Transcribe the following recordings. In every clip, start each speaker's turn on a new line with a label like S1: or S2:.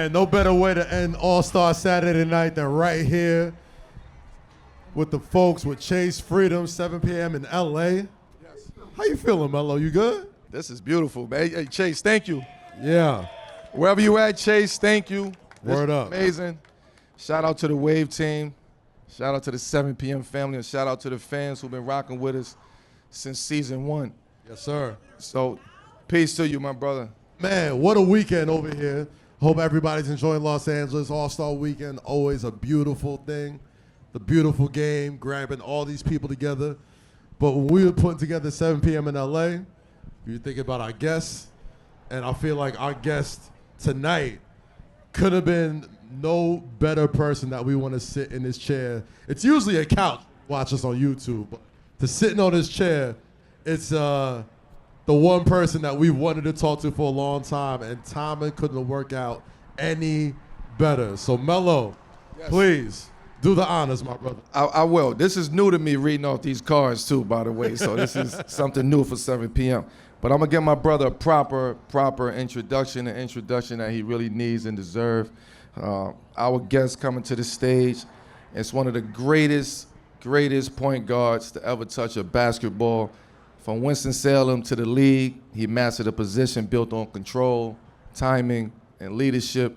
S1: Man, no better way to end All-Star Saturday night than right here with the folks with Chase Freedom, 7 p.m. in L.A. Yes. How you feeling, Melo? You good?
S2: This is beautiful, man. Hey, Chase, thank you.
S1: Yeah.
S2: Wherever you at, Chase, thank you.
S1: Word up.
S2: Amazing. Shout out to the Wave team. Shout out to the 7 p.m. family, and shout out to the fans who've been rocking with us since season 1.
S1: Yes, sir.
S2: So, peace to you, my brother.
S1: Man, what a weekend over here. Hope everybody's enjoying Los Angeles All-Star Weekend. Always a beautiful thing. The beautiful game, grabbing all these people together. But when we were putting together 7 p.m. in LA, we were thinking about our guests, and I feel like our guest tonight could have been no better person that we want to sit in this chair. It's usually a couch, watch us on YouTube, but to sitting on this chair, it's the one person that we've wanted to talk to for a long time, and timing couldn't work out any better. So Melo, yes, please do the honors, my brother.
S2: I will. This is new to me, reading off these cards too, by the way. So this is something new for 7 p.m. But I'm gonna give my brother a proper introduction, an introduction that he really needs and deserves. Our guest coming to the stage, it's one of the greatest point guards to ever touch a basketball. From Winston-Salem to the league, he mastered a position built on control, timing, and leadership.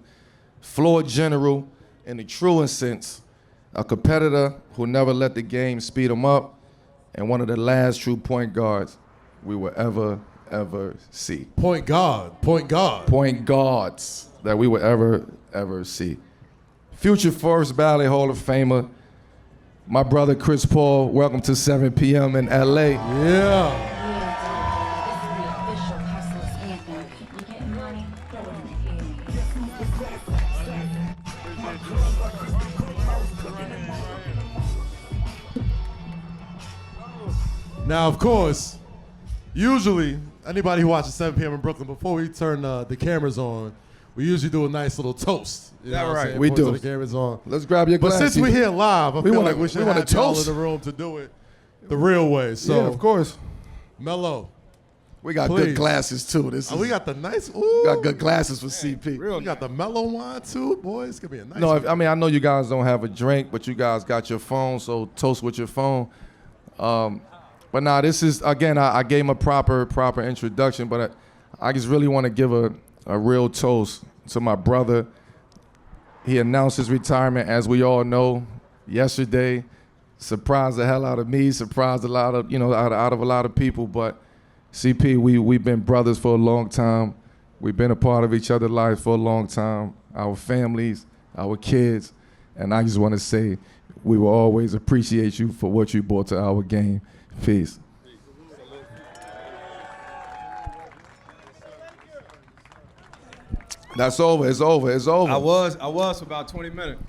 S2: Floor general in the truest sense, a competitor who never let the game speed him up, and one of the last true point guards we will ever see.
S1: Point guard.
S2: Point guards that we will ever see. Future Forest Valley Hall of Famer, my brother Chris Paul. Welcome to 7 p.m. in LA.
S1: Yeah. Now, of course, usually anybody who watches 7 p.m. in Brooklyn, before we turn the cameras on, we usually do a nice little toast. You know what I'm saying?
S2: We do.
S1: The cameras on.
S2: Let's grab your glass.
S1: But since we're here live, I feel like we should have y'all
S2: toast
S1: in the room to do it the real way. So,
S2: yeah, of course.
S1: Melo,
S2: we got
S1: please.
S2: good glasses too.
S1: We got the nice. Ooh,
S2: we got good glasses for CP.
S1: We got the Melo wine too, boy. It's gonna be a nice.
S2: No, I mean I know you guys don't have a drink, but you guys got your phone, so toast with your phone. But now this is again. I gave him a proper introduction, but I just really want to give a real toast to my brother. He announced his retirement, as we all know, yesterday. Surprised the hell out of me, surprised a lot of, out of a lot of people. But CP, we've been brothers for a long time. We've been a part of each other's lives for a long time, our families, our kids. And I just want to say we will always appreciate you for what you brought to our game. Peace. That's over. It's over.
S3: I was for about 20 minutes.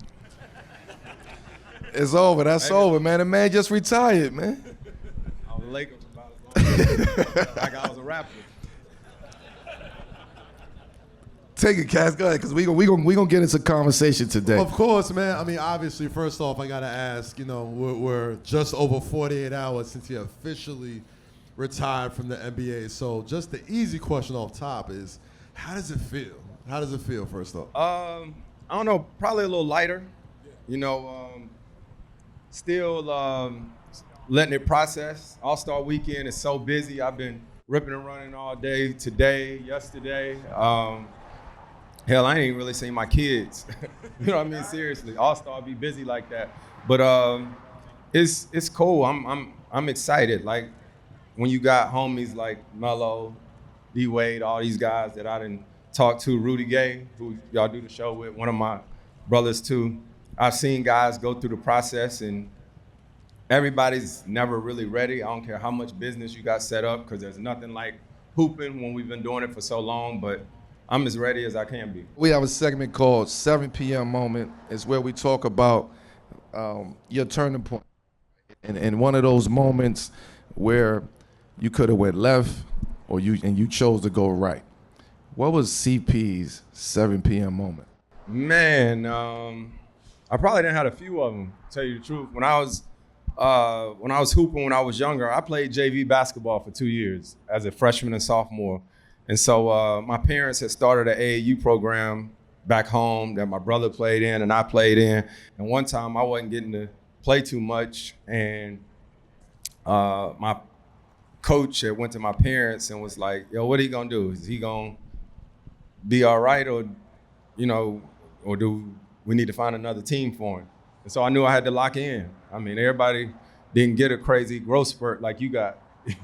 S2: It's over. That's over, man. The man just retired, man.
S3: I was Lakers about like I was a rapper.
S2: Take it, Cass. Go ahead, because we gonna get into conversation today.
S1: Of course, man. I mean, obviously, first off, I gotta ask. We're just over 48 hours since he officially retired from the NBA. So, just the easy question off top is, how does it feel? How does it feel, first off?
S3: I don't know, probably a little lighter. Still letting it process. All-Star Weekend is so busy. I've been ripping and running all day, today, yesterday. Hell, I ain't even really seen my kids. You know what I mean? Seriously, All-Star be busy like that. But it's cool. I'm excited. Like when you got homies like Melo, D-Wade, all these guys that I didn't talk to, Rudy Gay, who y'all do the show with, one of my brothers too. I've seen guys go through the process, and everybody's never really ready. I don't care how much business you got set up, because there's nothing like hooping when we've been doing it for so long, but I'm as ready as I can be.
S2: We have a segment called 7 p.m. Moment. It's where we talk about your turning point. And one of those moments where you could have went left or you chose to go right. What was CP's 7 p.m. moment?
S3: Man, I probably didn't have a few of them, to tell you the truth. When I was hooping when I was younger, I played JV basketball for 2 years as a freshman and sophomore. And so my parents had started an AAU program back home that my brother played in and I played in. And one time I wasn't getting to play too much, and my coach had went to my parents and was like, yo, what are he gonna do? Is he gonna be all right, or, you know, or do we need to find another team for him? And so I knew I had to lock in. I mean, everybody didn't get a crazy growth spurt like you got. You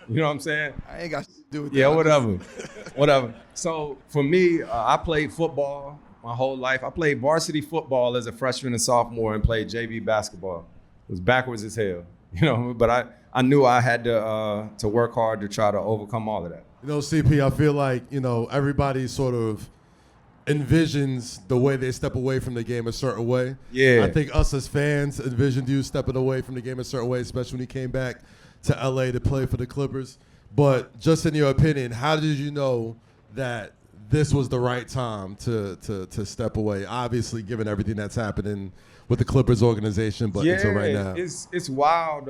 S3: know what I'm saying?
S2: I ain't got shit to do with that.
S3: Yeah, whatever. So for me, I played football my whole life. I played varsity football as a freshman and sophomore and played JV basketball. It was backwards as hell, you know, but I knew I had to work hard to try to overcome all of that.
S1: You know, CP, I feel like, you know, everybody sort of envisions the way they step away from the game a certain way.
S3: Yeah.
S1: I think us as fans envisioned you stepping away from the game a certain way, especially when you came back to LA to play for the Clippers. But just in your opinion, how did you know that this was the right time to step away? Obviously, given everything that's happening with the Clippers organization, but until right now.
S3: It's wild.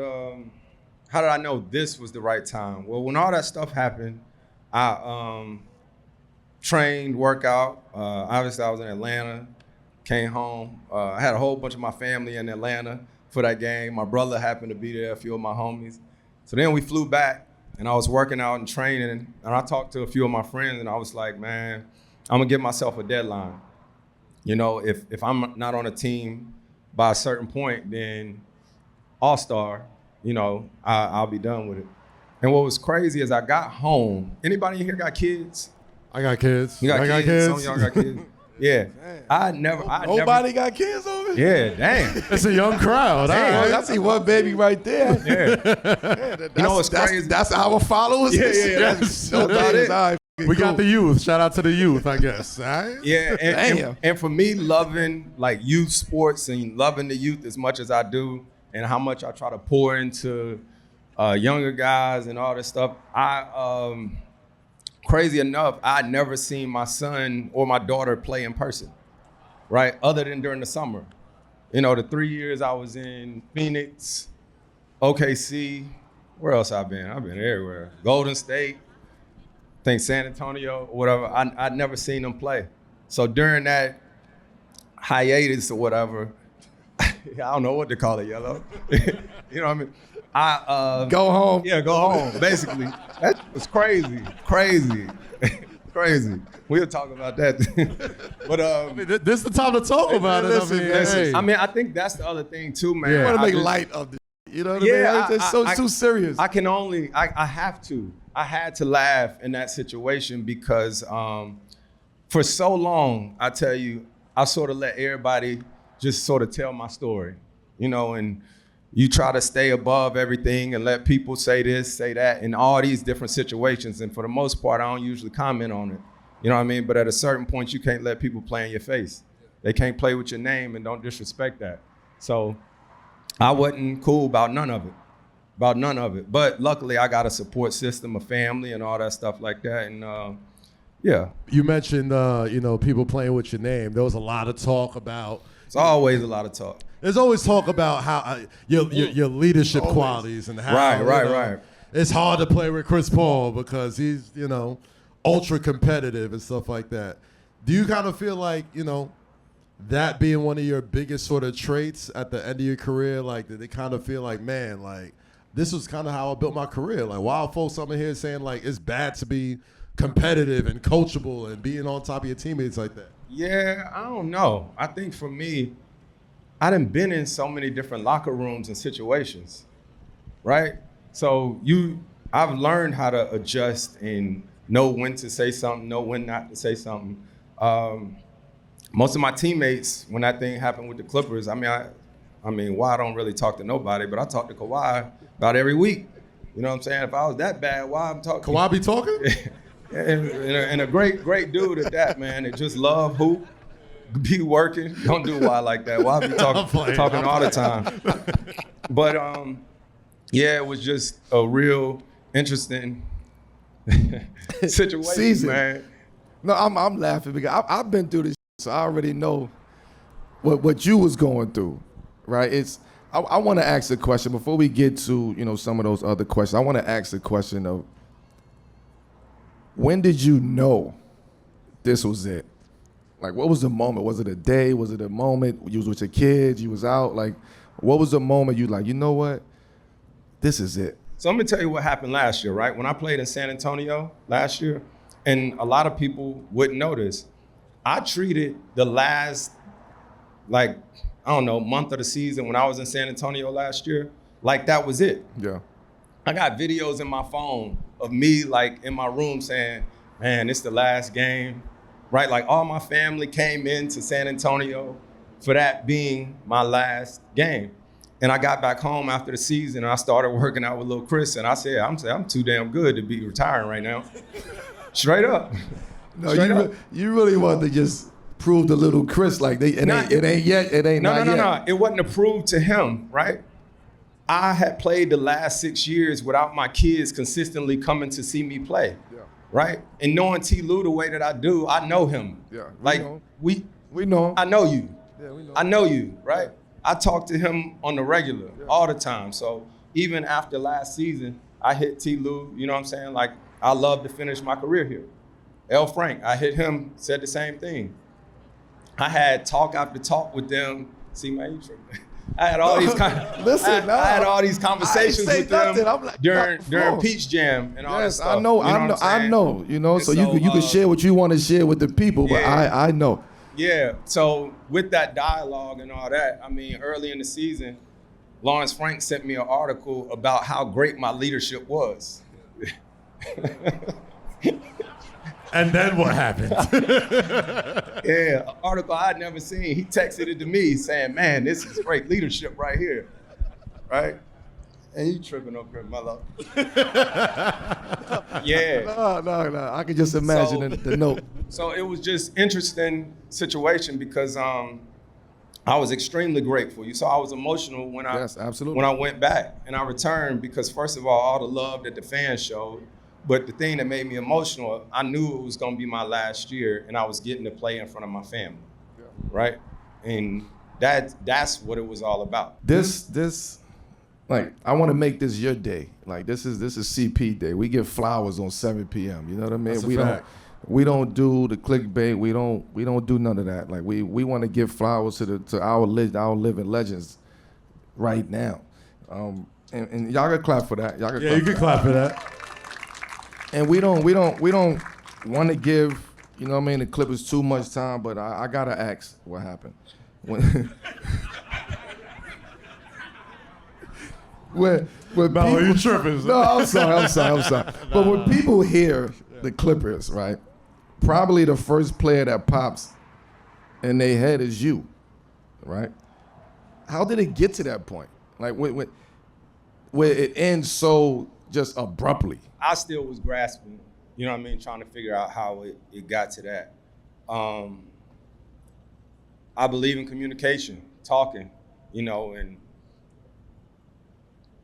S3: How did I know this was the right time? Well, when all that stuff happened, I trained, workout. Obviously, I was in Atlanta, came home. I had a whole bunch of my family in Atlanta for that game. My brother happened to be there, a few of my homies. So then we flew back, and I was working out and training, and I talked to a few of my friends, and I was like, man, I'm gonna give myself a deadline. You know, if I'm not on a team by a certain point, then all-star, you know, I'll be done with it. And what was crazy is I got home. Anybody in here got kids?
S1: I got kids.
S3: You got
S1: I
S3: kids?
S1: got kids.
S3: Some of y'all got kids? Yeah.
S2: Nobody got kids over here?
S3: Yeah, dang.
S1: It's a young crowd.
S3: Damn,
S1: All right.
S2: I see one baby right there.
S3: Yeah. You know what's crazy?
S2: That's our followers?
S3: Yeah.
S1: Yes.
S2: No
S3: About
S2: doubt
S3: it.
S2: all right,
S1: We got
S2: cool.
S1: the youth. Shout out to the youth, I guess. All right?
S3: Yeah,
S2: Damn.
S3: and for me, loving like youth sports and loving the youth as much as I do, and how much I try to pour into younger guys and all this stuff, crazy enough, I'd never seen my son or my daughter play in person, right? Other than during the summer. You know, the 3 years I was in Phoenix, OKC, where else I've been? I've been everywhere. Golden State, I think San Antonio, whatever. I'd never seen them play. So during that hiatus or whatever, I don't know what to call it, Yellow. You know what I mean?
S2: Go home.
S3: Yeah, go home, basically. That was crazy. We'll talk about that. But
S1: This is the time to talk about it.
S2: Listen,
S3: I mean, I think that's the other thing too, man.
S1: Yeah.
S2: I want to make
S3: just-
S2: light of this. You know what
S3: Yeah,
S2: I mean? It's too serious.
S3: I have to. I had to laugh in that situation because for so long, I tell you, I sort of let everybody just sort of tell my story, you know, and you try to stay above everything and let people say this, say that, in all these different situations. And for the most part, I don't usually comment on it. You know what I mean? But at a certain point, you can't let people play in your face. They can't play with your name, and don't disrespect that. So I wasn't cool about none of it. But luckily, I got a support system, a family, and all that stuff like that. And yeah.
S1: You mentioned, you know, people playing with your name. There was a lot of talk about.
S3: It's always a lot of talk.
S1: There's always talk about how your leadership qualities and how
S3: Right.
S1: it's hard to play with Chris Paul because he's, you know, ultra competitive and stuff like that. Do you kind of feel like, you know, that being one of your biggest sort of traits at the end of your career, like that they kind of feel like, man, like this was kind of how I built my career. Like wild folks over here saying like it's bad to be competitive and coachable and being on top of your teammates like that.
S3: Yeah, I don't know. I think for me, I done been in so many different locker rooms and situations, right? So I've learned how to adjust and know when to say something, know when not to say something. Most of my teammates, when that thing happened with the Clippers, I mean, why I don't really talk to nobody, but I talk to Kawhi about every week. You know what I'm saying? If I was that bad, why I'm talking?
S1: Kawhi be talking?
S3: and a great dude at that, man. That just love hoop, be working. Don't do why like that. Why be talking all the time? But yeah, it was just a real interesting situation,
S2: Season.
S3: man.
S2: No, I'm laughing because I've been through this, so I already know what you was going through, right? I want to ask a question before we get to, you know, some of those other questions. I want to ask the question of when did you know this was it? Like, what was the moment? Was it a day? Was it a moment? You was with your kids? You was out? Like, what was the moment you like, you know what? This is it.
S3: So let me tell you what happened last year, right? When I played in San Antonio last year, and a lot of people wouldn't know this, I treated the last, like, I don't know, month of the season when I was in San Antonio last year, like that was it.
S2: Yeah.
S3: I got videos in my phone of me like in my room saying, man, it's the last game, right? Like all my family came into San Antonio for that being my last game. And I got back home after the season and I started working out with little Chris and I said, I'm too damn good to be retiring right now. Straight up.
S2: No,
S3: Straight up.
S2: you really wanted to just prove to little Chris like it ain't yet.
S3: No. It wasn't approved to him, right? I had played the last 6 years without my kids consistently coming to see me play, right? And knowing T. Lou the way that I do, I know him.
S2: Yeah,
S3: we
S2: know.
S3: I know you.
S2: Yeah, we know.
S3: I know you, right? I talk to him on the regular, all the time. So even after last season, I hit T. Lou, you know what I'm saying? Like, I love to finish my career here. L. Frank, I hit him, said the same thing. I had talk after talk with them. See, man, you tripping. I had all these I had all these conversations with them like, during Peach Jam and all that stuff.
S2: I know. You know, so you can share what you want to share with the people, but I know.
S3: Yeah. So with that dialogue and all that, I mean, early in the season, Lawrence Frank sent me an article about how great my leadership was.
S1: And then what happened?
S3: Yeah, an article I'd never seen. He texted it to me saying, man, this is great leadership right here, right? And you tripping up here, Melo. Yeah.
S2: No. I can just imagine the note.
S3: So it was just interesting situation because I was extremely grateful. You saw I was emotional when I went back and I returned because first of all the love that the fans showed. But the thing that made me emotional, I knew it was going to be my last year, and I was getting to play in front of my family, right? And that's what it was all about.
S2: This, like, I want to make this your day. Like, this is CP Day. We give flowers on 7 p.m. You know what I mean?
S1: That's
S2: we don't do the clickbait. We don't do none of that. Like, we want to give flowers to our living legends right now. And y'all can clap for that.
S1: You can clap for that.
S2: And we don't want to give, you know what I mean, the Clippers too much time, but I gotta ask what happened. When
S1: Melo, you tripping?
S2: No, I'm sorry. But when people hear the Clippers, right, probably the first player that pops in their head is you, right? How did it get to that point? Like where it ends so just abruptly?
S3: I still was grasping, you know what I mean, trying to figure out how it got to that. I believe in communication, talking, you know, and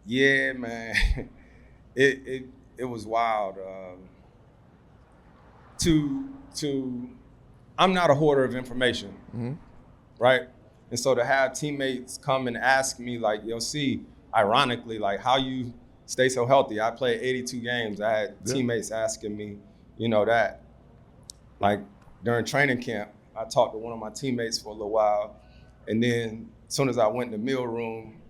S3: yeah, man, it was wild. I'm not a hoarder of information, right? And so to have teammates come and ask me like, yo, see, ironically, like how you stay so healthy. I played 82 games. I had teammates asking me, you know, that. Like during training camp, I talked to one of my teammates for a little while. And then as soon as I went in the meal room,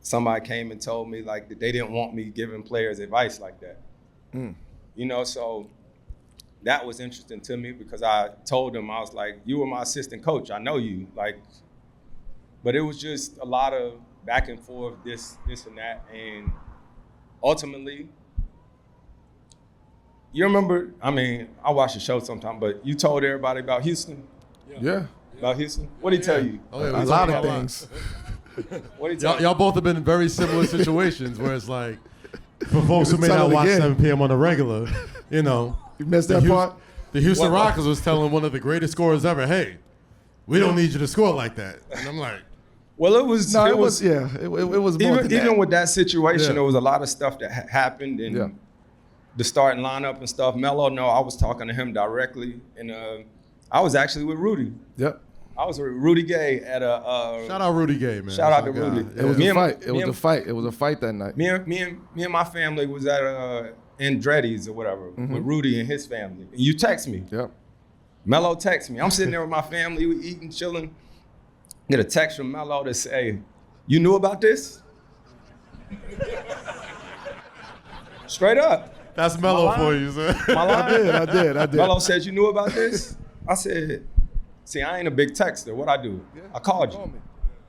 S3: somebody came and told me like that they didn't want me giving players advice like that. You know, so that was interesting to me because I told them, I was like, you were my assistant coach. I know you. Like, but it was just a lot of back and forth, this and that. And ultimately, you remember, I mean, I watch the show sometime, but you told everybody about Houston?
S2: Yeah.
S3: About Houston? What did he tell you?
S1: Oh, yeah,
S2: a lot of things.
S3: What did he tell you?
S1: Y'all both have been in very similar situations where it's like, for folks who may not watch 7 p.m. on the regular, you know.
S2: You missed that part?
S1: The Houston Rockets was telling one of the greatest scorers ever, hey, we don't need you to score like that. And I'm like,
S3: well, it was more
S2: even
S3: even with that situation, there was a lot of stuff that happened and the starting lineup and stuff. Melo, no, I was talking to him directly, and I was actually with Rudy.
S2: Yep.
S3: I was with Rudy Gay at a.
S1: Shout out Rudy Gay, man.
S3: Shout out to Rudy.
S2: It was a fight. It was a fight. It was a fight that night.
S3: Me and my family was at Andretti's or whatever with Rudy and his family. And you text me.
S2: Yep.
S3: Melo texts me. I'm sitting there with my family, we eating, chilling. Get a text from Melo to say, "You knew about this?" Straight up.
S1: That's Melo for you, sir.
S3: My line?
S2: I did.
S3: Melo said, "You knew about this?" I said, "See, I ain't a big texter. What I do? I called you.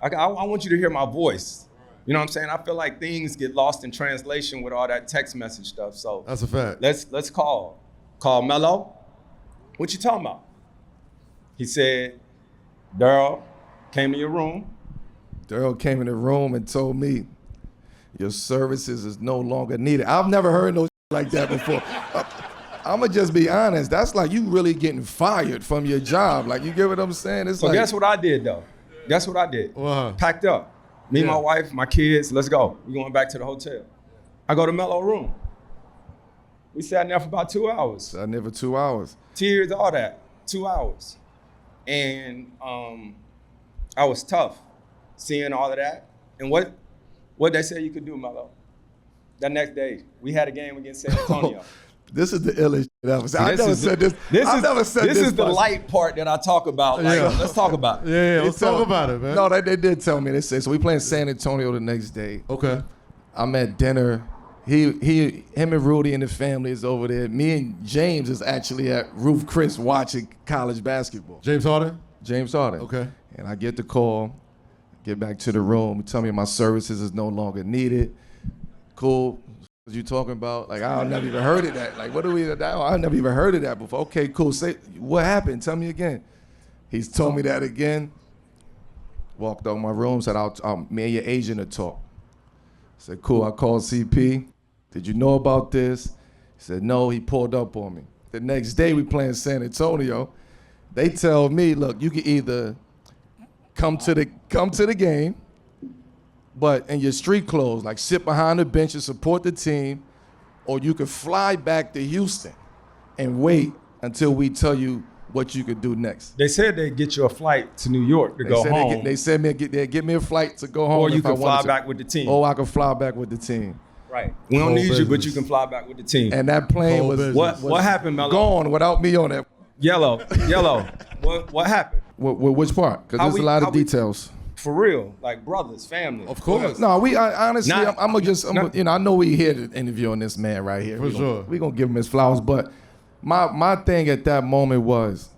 S3: I want you to hear my voice. You know what I'm saying? I feel like things get lost in translation with all that text message stuff. So
S1: That's a fact.
S3: let's call Melo. What you talking about?" He said, "Daryl came to your room."
S2: Daryl came in the room and told me, "Your services is no longer needed." I've never heard no like that before. I'ma just be honest. That's like you really getting fired from your job. Like, you get what I'm saying? It's
S3: So
S2: like,
S3: guess what I did though? Guess what I did?
S1: What?
S3: Packed up. Me, my wife, my kids, let's go. We going back to the hotel. I go to Melo room. We sat in there for about 2 hours.
S2: I never 2 hours.
S3: Tears, all that. 2 hours. And I was tough seeing all of that. And what they said you could do, Melo. That next day, we had a game against San Antonio.
S2: This is the illest shit ever.
S3: See,
S2: I never said this. I've never said this.
S3: This is the
S2: much.
S3: light part that I talk about. Like, let's talk about it.
S1: Yeah, let's talk about it, man.
S2: No, they did tell me. They said, so we playing San Antonio the next day.
S1: Okay.
S2: I'm at dinner. Him and Rudy and the family is over there. Me and James is actually at Roof Chris watching college basketball.
S1: James Harden?
S2: James Harden.
S1: Okay.
S2: And I get the call, get back to the room, tell me my services is no longer needed. Cool. What you talking about? Like, I never even heard of that. Like, what do we? I never even heard of that before. Okay, cool. Say, what happened? Tell me again. He's told me that again. Walked out my room, said, me and your agent will talk. I said, cool. I called CP. Did you know about this? He said, no. He pulled up on me. The next day, we playing San Antonio. They tell me, look, you can either come to the game, but in your street clothes, like sit behind the bench and support the team, or you could fly back to Houston and wait until we tell you what you could do next.
S3: They said they'd get you a flight to New York to go home.
S2: They said they'd get me a flight to go home.
S3: Or you
S2: if I
S3: can fly
S2: wanted to.
S3: back with the team.
S2: Or I could fly back with the team.
S3: Right. We don't
S1: Cold
S3: need you, but
S1: business.
S3: you can fly back with the team.
S2: And that plane
S1: Cold
S2: was
S1: business.
S3: What happened, Melo?
S2: gone without me on it.
S3: Yellow. What happened?
S2: Which part? Because there's a lot of details.
S3: For real, like brothers, family.
S1: Of course.
S2: No, honestly,
S3: Not-
S2: I'm I know we here to interview on this man right here.
S1: For sure.
S2: We're gonna give him his flowers, but my thing at that moment was,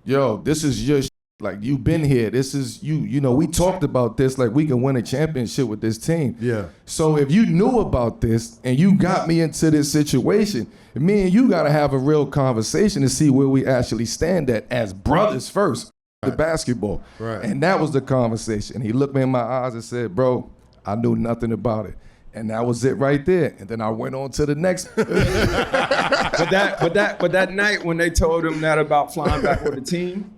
S2: yo, this is your like, you've been here. This is you know, we talked about this, like we can win a championship with this team.
S1: Yeah.
S2: So if you knew about this and you got me into this situation, me and you gotta have a real conversation to see where we actually stand at as brothers first. The basketball.
S1: Right.
S2: And that was the conversation. He looked me in my eyes and said, bro, I knew nothing about it. And that was it right there. And then I went on to the next.
S3: But that night when they told him that about flying back with the team,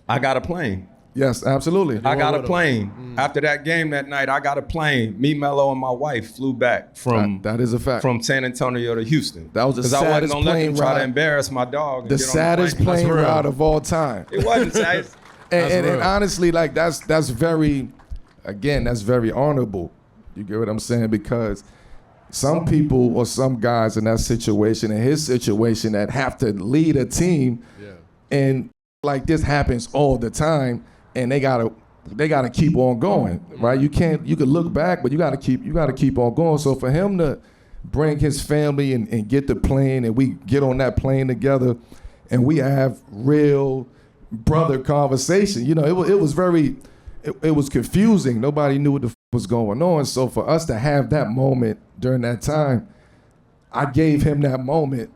S3: I got a plane.
S2: Yes, absolutely.
S3: I got a plane. After that game that night, I got a plane. Me, Melo, and my wife flew back from
S2: That is a fact.
S3: from San Antonio to Houston.
S2: That was the
S3: Because I wasn't
S2: saddest
S3: gonna let
S2: plane
S3: them try
S2: ride.
S3: to embarrass my dog. And
S2: The
S3: get on
S2: saddest plane
S1: real.
S2: ride of all time.
S3: It wasn't sad.
S2: And
S1: real.
S2: honestly, like that's very honorable. You get what I'm saying? Because some people or some guys in that situation, in his situation, that have to lead a team, and like this happens all the time, and they gotta keep on going, right? You can look back, but you gotta keep on going. So for him to bring his family and get the plane, and we get on that plane together, and we have real brother conversation. You know, it was confusing. Nobody knew what the was going on. So for us to have that moment during that time, I gave him that moment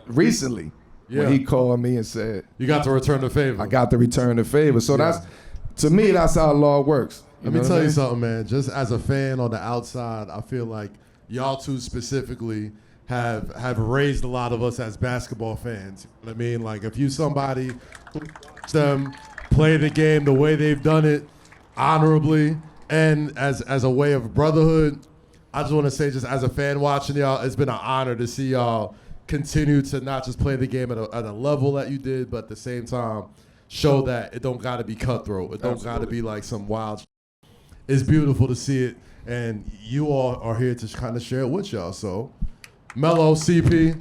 S2: recently when he called me and said,
S1: You got to return the favor.
S2: I got to return the favor. So to me, that's how law works.
S1: Let me tell you something, man. Just as a fan on the outside, I feel like y'all two specifically have raised a lot of us as basketball fans. You know what I mean? Like, if you somebody who watch them play the game the way they've done it, honorably, and as a way of brotherhood, I just want to say, just as a fan watching y'all, it's been an honor to see y'all continue to not just play the game at a level that you did, but at the same time show that it don't got to be cutthroat. It don't got to be like some wild shit. It's beautiful to see it, and you all are here to kind of share it with y'all. So, Melo, CP,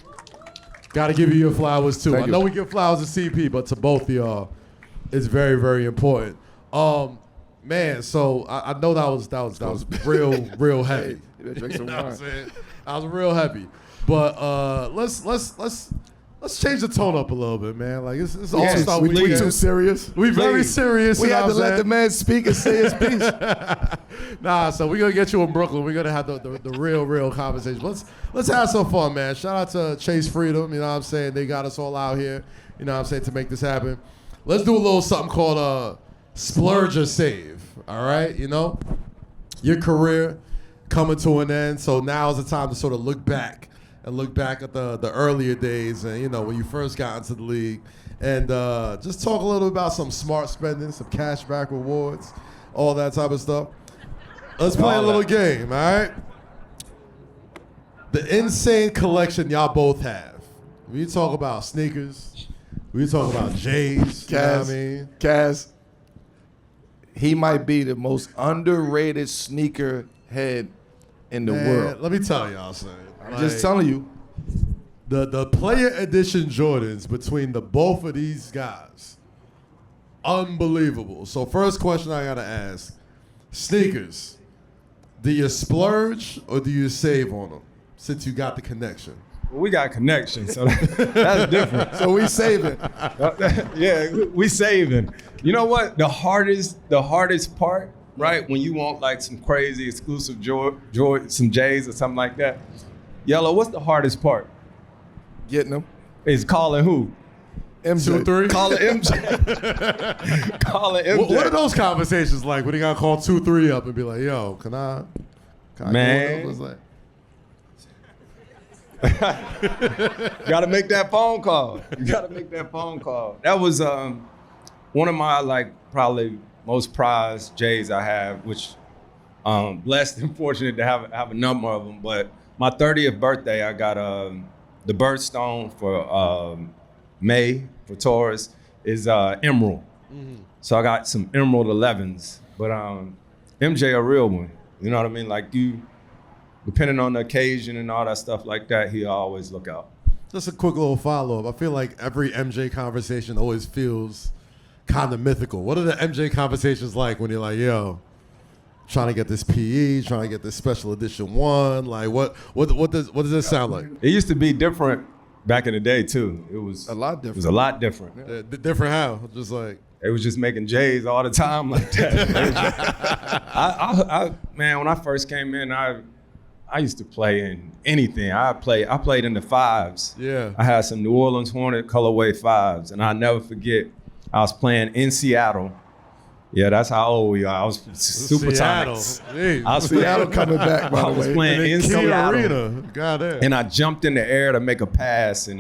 S1: Got to give you your flowers too.
S2: Thank
S1: I
S2: you.
S1: know we give flowers to CP, but to both of y'all, it's very, very important. Man, so I know that was real heavy.
S2: Hey, drink some
S1: You know what I'm
S2: wine.
S1: saying? I was real heavy, but let's change the tone up a little bit, man. Like it's all star
S2: we
S1: weekend.
S2: too serious.
S1: We very serious.
S2: We
S1: you know
S2: had to
S1: what I'm
S2: let
S1: saying?
S2: the man speak and say his piece.
S1: Nah, so we're gonna get you in Brooklyn. We're gonna have the real conversation. Let's have some fun, man. Shout out to Chase Freedom, you know what I'm saying? They got us all out here, you know what I'm saying, to make this happen. Let's do a little something called Splurge or Save. All right, you know? Your career coming to an end, so now is the time to sort of look back at the earlier days and, you know, when you first got into the league. And just talk a little about some smart spending, some cashback rewards, all that type of stuff. Let's play a little game, all right? The insane collection y'all both have. We talk about sneakers. We talk about J's. You know what I mean?
S2: Kaz, he might be the most underrated sneaker head in the
S1: Man,
S2: world.
S1: let me tell y'all, son.
S2: I'm just telling you.
S1: The player edition Jordans between the both of these guys, unbelievable. So first question I gotta ask, sneakers, do you splurge or do you save on them since you got the connection?
S3: We got connection, so that's different.
S2: So we saving.
S3: Yeah, we saving. You know what? The hardest part, right? When you want like some crazy exclusive some J's or something like that. Yellow, what's the hardest part?
S2: Getting them.
S3: Is calling who?
S2: MJ.
S1: 2-3.
S3: Calling MJ. Calling MJ.
S1: What are those conversations like when you gotta call 2-3 up and be like, yo, can I
S3: Man.
S1: go? What's that?
S3: Gotta make that phone call. You gotta make that phone call. That was one of my like probably most prized J's I have, which blessed and fortunate to have a number of them. But my 30th birthday, I got the birthstone for May for Taurus is emerald.
S1: Mm-hmm.
S3: So I got some emerald 11s. But MJ a real one. You know what I mean? Like you, depending on the occasion and all that stuff like that, he'll always look out.
S1: Just a quick little follow-up. I feel like every MJ conversation always feels kind of mythical. What are the MJ conversations like when you're like, yo, trying to get this PE, trying to get this special edition one? Like, what does this sound like?
S3: It used to be different back in the day too. It was
S2: A lot different.
S3: It was a lot different.
S1: Different how? Just like,
S3: They was just making J's all the time like that. Man, when I first came in, I used to play in anything. I played in the fives.
S1: yeah.
S3: I had some New Orleans Hornet colorway fives, and I'll never forget. I was playing in Seattle. Yeah, that's how old we are. I was
S1: Seattle.
S3: Supersonics.
S1: Jeez.
S3: I was
S2: Seattle coming back, by
S3: I
S2: the
S3: was
S2: way.
S3: playing in
S1: Key
S3: Seattle.
S1: Arena. God damn.
S3: And I jumped in the air to make a pass. And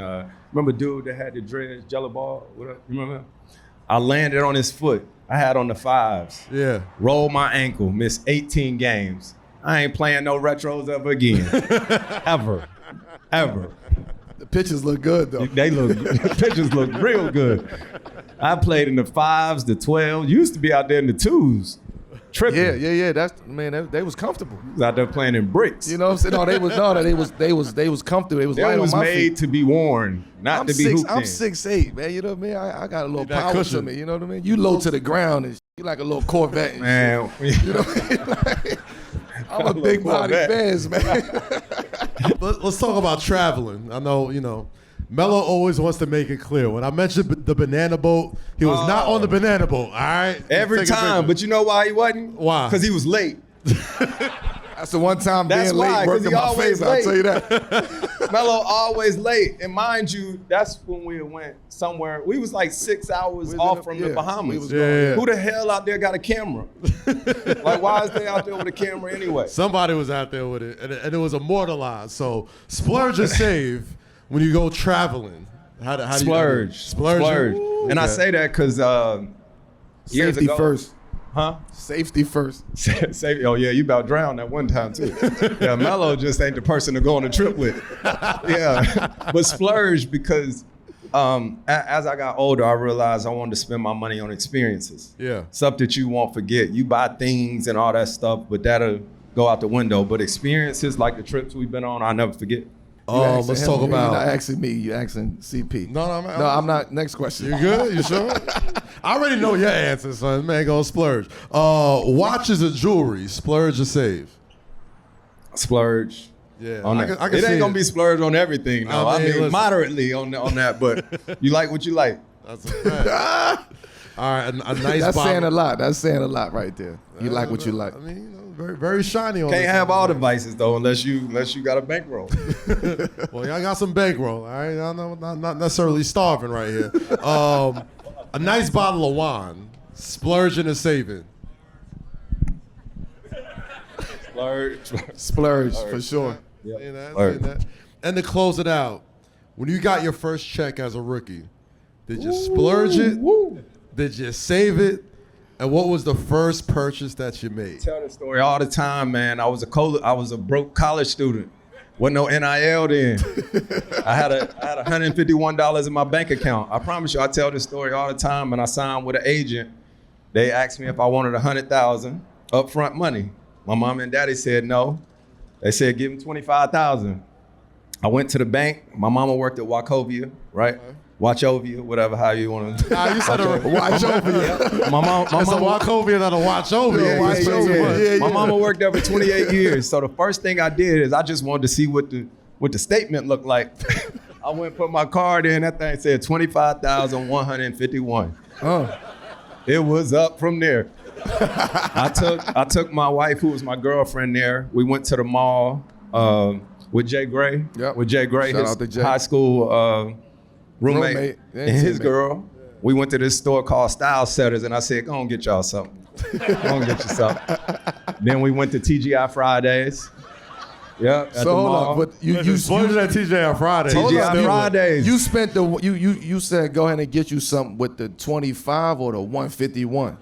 S3: remember dude that had the dreads, Jello Ball? You remember him? I landed on his foot. I had on the fives.
S1: Yeah.
S3: Rolled my ankle, missed 18 games. I ain't playing no retros ever again. Ever.
S2: The pictures look good, though.
S3: The pictures look real good. I played in the fives, the 12s. Used to be out there in the twos. Tripping.
S2: Yeah. That's they was comfortable.
S3: Was out there playing in bricks.
S2: You know what I'm saying? No, they was comfortable. They was light
S3: It was
S2: on my
S3: made
S2: feet.
S3: to be worn, not
S2: I'm
S3: to be hooped
S2: I'm
S3: in.
S2: 6'8", man. You know what I mean? I got a little
S1: that
S2: power
S1: cushion.
S2: to me. You know what I mean? You low to the ground and you like a little Corvette. And
S3: Man,
S2: shit. You know what I mean? Like, I'm a big body
S3: Corvette.
S2: Benz, man.
S1: Let's talk about traveling. I know, you know, Melo always wants to make it clear. When I mentioned the banana boat, he was not on the banana boat, all right?
S3: every
S1: Take a
S3: time.
S1: picture.
S3: But you know why he wasn't?
S1: Why?
S3: Because he was late.
S2: That's the one time
S3: That's
S2: being
S3: why,
S2: late
S3: 'cause
S2: worked
S3: he
S2: in my
S3: always
S2: favor. I'll
S3: late.
S2: tell you that.
S3: Melo always late. And mind you, that's when we went somewhere. We was like 6 hours
S2: We was
S3: off
S2: in
S3: from
S2: the-
S3: the
S2: yeah,
S3: Bahamas.
S2: we was
S1: Yeah, yeah.
S3: Who the hell out there got a camera? Like, why is they out there with a camera anyway?
S1: Somebody was out there with it, and it was immortalized. So splurge or save when you go traveling. How do you
S3: Splurge.
S1: Splurge.
S3: And I
S1: Okay.
S3: say that because years
S2: Safety
S3: ago.
S2: first.
S3: Huh?
S2: Safety first.
S3: Say, oh yeah, you about drowned that one time too. Yeah, Melo just ain't the person to go on a trip with. Yeah, but splurge because as I got older, I realized I wanted to spend my money on experiences.
S1: Yeah.
S3: Stuff that you won't forget. You buy things and all that stuff, but that'll go out the window. But experiences like the trips we've been on, I'll never forget.
S1: Let's talk
S2: You're not
S1: about.
S2: asking me. You're asking CP.
S1: No,
S2: I'm not. Next question.
S1: You good? You sure? I already know your answer, son. Man, go splurge. Watches or jewelry, splurge or save?
S3: Splurge.
S1: Yeah,
S3: On
S1: I
S3: that.
S1: can
S3: It
S1: see
S3: ain't gonna be splurge on everything. No, I mean
S1: listen.
S3: moderately on that, but you like what you like.
S1: That's a fact. All right, a nice
S2: That's
S1: bottle.
S2: saying a lot. That's saying a lot right there. You like what you like.
S1: I mean, you know, very, very shiny on
S3: Can't
S1: this
S3: have
S1: one.
S3: all the vices though, unless you got a bankroll.
S1: Well, y'all got some bankroll, all right? Y'all know, not necessarily starving right here. A nice bottle of wine, splurging or saving?
S3: Splurge.
S2: For sure.
S3: Yep.
S1: You know,
S3: Splurge.
S1: that. And to close it out, when you got your first check as a rookie, did you splurge it? Did you save it? And what was the first purchase that you made?
S3: Tell the story all the time, man. I was a broke college student. Wasn't no NIL then. I had $151 in my bank account. I promise you, I tell this story all the time. And I signed with an agent. They asked me if I wanted $100,000 upfront money. My mom and daddy said no. They said give him $25,000. I went to the bank. My mama worked at Wachovia, right? Wachovia, whatever, how you want to.
S1: You said watch over you.
S3: My mom.
S1: It's a Wachovia, not a watch over you.
S3: Yeah. My mama worked there for 28 years. So the first thing I did is I just wanted to see what the statement looked like. I went and put my card in. That thing said 25,151.
S2: Oh.
S3: It was up from there. I took my wife, who was my girlfriend, there. We went to the mall with Jay Gray.
S2: Yep.
S3: With Jay Gray,
S2: Shout
S3: his
S2: out to Jay.
S3: high school roommate
S2: and
S3: and his
S2: teammate.
S3: girl. We went to this store called Style Setters, and I said, go on, get y'all something. Go on, get you something. Then we went to TGI Fridays. Yeah.
S2: So hold on, but you
S1: splurged at TJ on Friday.
S3: TGI Fridays.
S2: You spent you said go ahead and get you something with the 25 or the 151.